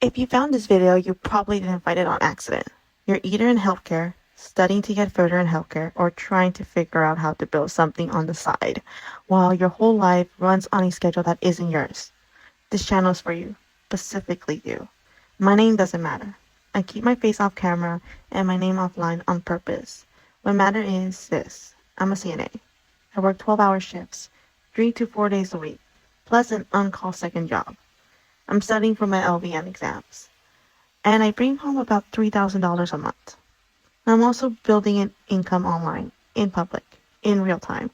If you found this video, you probably didn't find it on accident. You're either in healthcare, studying to get further in healthcare, or trying to figure out how to build something on the side, while your whole life runs on a schedule that isn't yours. This channel is for you, specifically you. My name doesn't matter. I keep my face off camera and my name offline on purpose. What matters is this. I'm a CNA. I work 12-hour shifts, 3 to 4 days a week, plus an on-call second job. I'm studying for my LVN exams, and I bring home about $3,000 a month. I'm also building an income online, in public, in real time.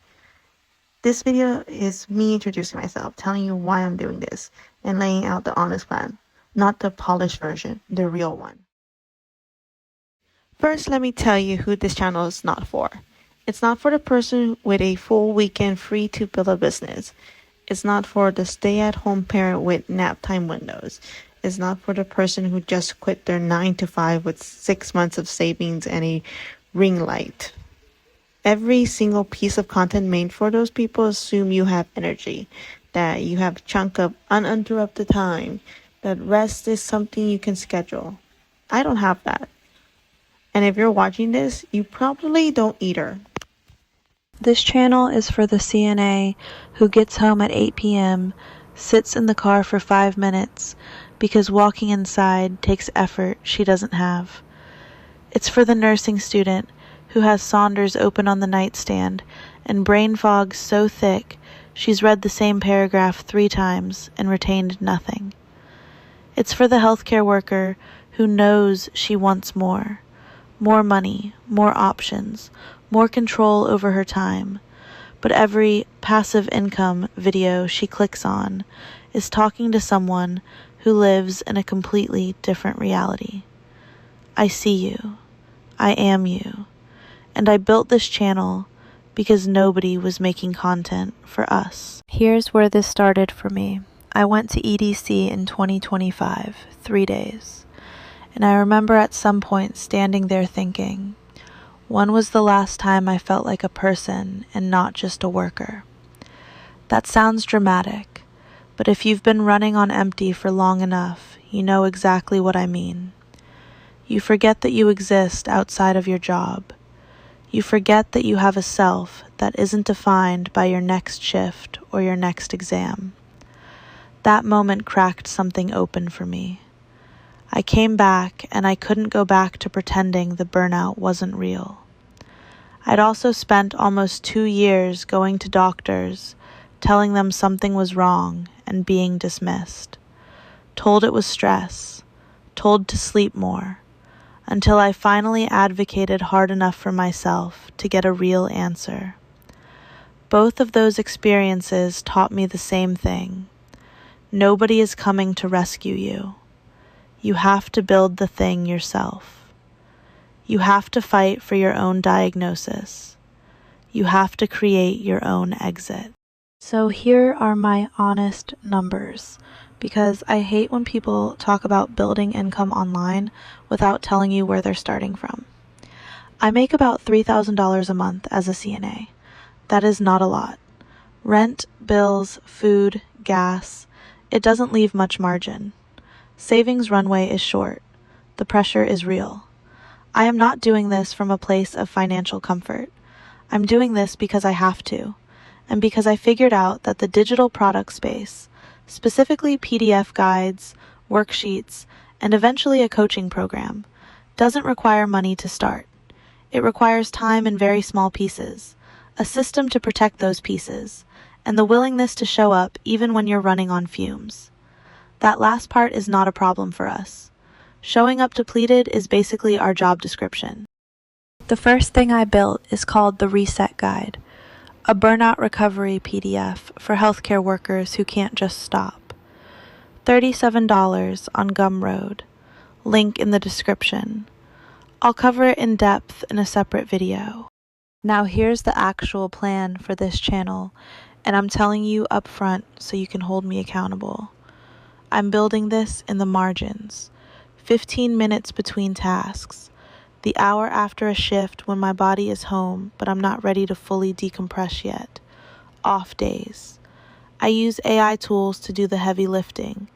This video is me introducing myself, telling you why I'm doing this, and laying out the honest plan, not the polished version, the real one. First, let me tell you who this channel is not for. It's not for the person with a full weekend free to build a business. It's not for the stay-at-home parent with nap time windows. It's not for the person who just quit their 9 to 5 with 6 months of savings and a ring light. Every single piece of content made for those people assume you have energy, that you have a chunk of uninterrupted time, that rest is something you can schedule. I don't have that. And if you're watching this, you probably don't either. This channel is for the CNA who gets home at 8 p.m., sits in the car for 5 minutes because walking inside takes effort she doesn't have. It's for the nursing student who has Saunders open on the nightstand and brain fog so thick she's read the same paragraph 3 times and retained nothing. It's for the healthcare worker who knows she wants more money, more options, more control over her time, but every passive income video she clicks on is talking to someone who lives in a completely different reality. I see you. I am you. And I built this channel because nobody was making content for us. Here's where this started for me. I went to EDC in 2025, 3 days. And I remember at some point standing there thinking, when was the last time I felt like a person and not just a worker? That sounds dramatic, but if you've been running on empty for long enough, you know exactly what I mean. You forget that you exist outside of your job. You forget that you have a self that isn't defined by your next shift or your next exam. That moment cracked something open for me. I came back and I couldn't go back to pretending the burnout wasn't real. I'd also spent almost 2 years going to doctors, telling them something was wrong and being dismissed. Told it was stress, told to sleep more, until I finally advocated hard enough for myself to get a real answer. Both of those experiences taught me the same thing. Nobody is coming to rescue you. You have to build the thing yourself. You have to fight for your own diagnosis. You have to create your own exit. So here are my honest numbers, because I hate when people talk about building income online without telling you where they're starting from. I make about $3,000 a month as a CNA. That is not a lot. Rent, bills, food, gas, it doesn't leave much margin. Savings runway is short. The pressure is real. I am not doing this from a place of financial comfort. I'm doing this because I have to, and because I figured out that the digital product space, specifically PDF guides, worksheets, and eventually a coaching program, doesn't require money to start. It requires time in very small pieces, a system to protect those pieces, and the willingness to show up even when you're running on fumes. That last part is not a problem for us. Showing up depleted is basically our job description. The first thing I built is called the Reset Guide, a burnout recovery PDF for healthcare workers who can't just stop. $37 on Gumroad. Link in the description. I'll cover it in depth in a separate video. Now here's the actual plan for this channel, and I'm telling you up front so you can hold me accountable. I'm building this in the margins, 15 minutes between tasks, the hour after a shift when my body is home but I'm not ready to fully decompress yet, off days. I use AI tools to do the heavy lifting,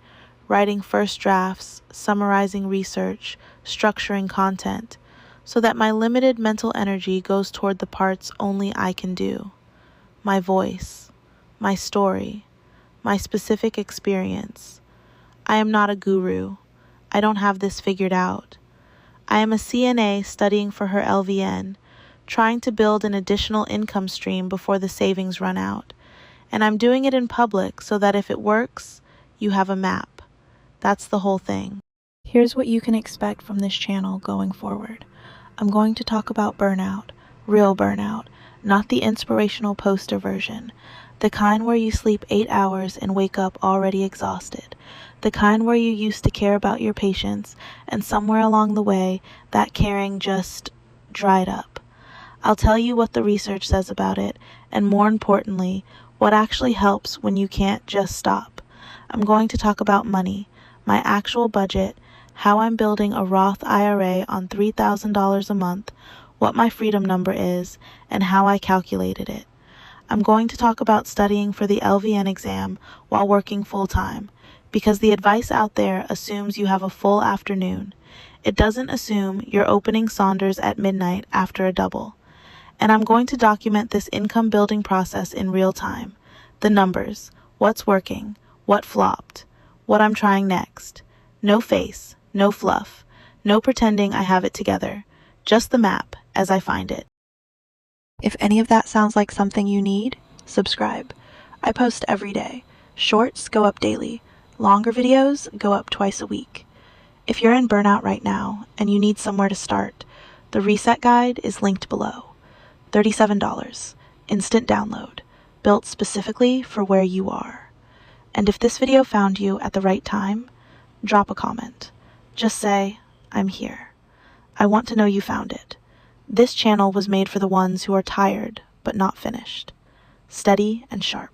writing first drafts, summarizing research, structuring content, so that my limited mental energy goes toward the parts only I can do. My voice, my story, my specific experience. I am not a guru. I don't have this figured out. I am a CNA studying for her LVN, trying to build an additional income stream before the savings run out. And I'm doing it in public so that if it works, you have a map. That's the whole thing. Here's what you can expect from this channel going forward. I'm going to talk about burnout, real burnout, not the inspirational poster version, the kind where you sleep 8 hours and wake up already exhausted, the kind where you used to care about your patients and somewhere along the way that caring just dried up. I'll tell you what the research says about it, and more importantly, what actually helps when you can't just stop. I'm going to talk about money, my actual budget, how I'm building a Roth IRA on $3,000 a month, what my freedom number is, and how I calculated it. I'm going to talk about studying for the LVN exam while working full-time, because the advice out there assumes you have a full afternoon. It doesn't assume you're opening Saunders at midnight after a double. And I'm going to document this income building process in real time. The numbers, what's working, what flopped, what I'm trying next. No face, no fluff, no pretending I have it together. Just the map as I find it. If any of that sounds like something you need, subscribe. I post every day. Shorts go up daily. Longer videos go up twice a week. If you're in burnout right now and you need somewhere to start, the reset guide is linked below. $37, instant download, built specifically for where you are. And if this video found you at the right time, drop a comment. Just say, I'm here. I want to know you found it. This channel was made for the ones who are tired but not finished. Steady and sharp.